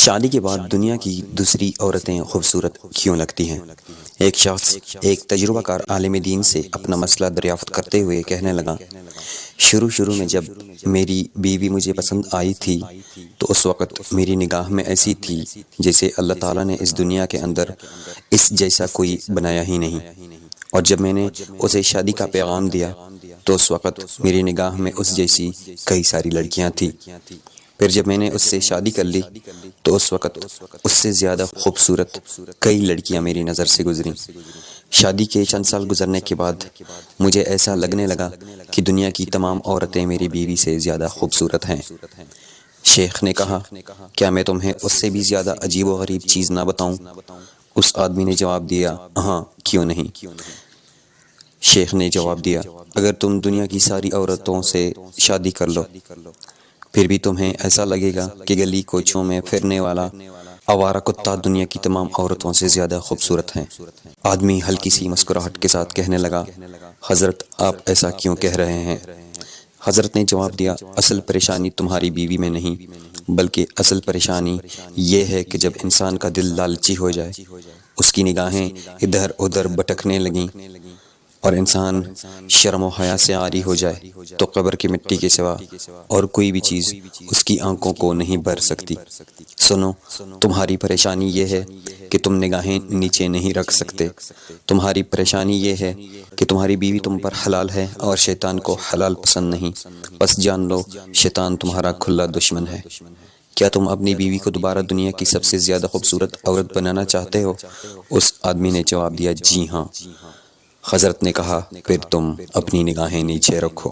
شادی کے بعد دنیا کی دوسری عورتیں خوبصورت کیوں لگتی ہیں؟ ایک شخص ایک تجربہ کار عالم دین سے اپنا مسئلہ دریافت کرتے ہوئے کہنے لگا، شروع میں جب میری بیوی مجھے پسند آئی تھی تو اس وقت میری نگاہ میں ایسی تھی جیسے اللہ تعالیٰ نے اس دنیا کے اندر اس جیسا کوئی بنایا ہی نہیں، اور جب میں نے اسے شادی کا پیغام دیا تو اس وقت میری نگاہ میں اس جیسی کئی ساری لڑکیاں تھیں۔ پھر جب میں نے اس سے شادی کر لی تو اس وقت اس سے زیادہ خوبصورت کئی لڑکیاں میری نظر سے گزریں۔ شادی کے چند سال گزرنے کے بعد مجھے ایسا لگنے لگا کہ دنیا کی تمام عورتیں میری بیوی سے زیادہ خوبصورت ہیں۔ شیخ نے کہا، کیا میں تمہیں اس سے بھی زیادہ عجیب و غریب چیز نہ بتاؤں؟ اس آدمی نے جواب دیا، ہاں کیوں نہیں۔ شیخ نے جواب دیا، اگر تم دنیا کی ساری عورتوں سے شادی کر لو پھر بھی تمہیں ایسا لگے گا کہ گلی کوچوں میں پھرنے والا آوارہ کتا دنیا کی تمام عورتوں سے زیادہ خوبصورت ہیں۔ آدمی ہلکی سی مسکراہٹ کے ساتھ کہنے لگا، حضرت آپ ایسا کیوں کہہ رہے ہیں؟ حضرت نے جواب دیا، اصل پریشانی تمہاری بیوی میں نہیں بلکہ اصل پریشانی یہ ہے کہ جب انسان کا دل لالچی ہو جائے، اس کی نگاہیں ادھر ادھر بھٹکنے لگیں اور انسان شرم و حیا سے عاری ہو جائے تو قبر کی مٹی کے سوا اور کوئی بھی چیز اس کی آنکھوں کو نہیں بھر سکتی۔ سنو، تمہاری پریشانی یہ ہے کہ تم نگاہیں نیچے نہیں رکھ سکتے۔ تمہاری پریشانی یہ ہے کہ تمہاری بیوی تم پر حلال ہے اور شیطان کو حلال پسند نہیں، بس جان لو شیطان تمہارا کھلا دشمن ہے۔ کیا تم اپنی بیوی کو دوبارہ دنیا کی سب سے زیادہ خوبصورت عورت بنانا چاہتے ہو؟ اس آدمی نے جواب دیا، جی ہاں۔ حضرت نے کہا، پھر تم اپنی نگاہیں نیچے رکھو۔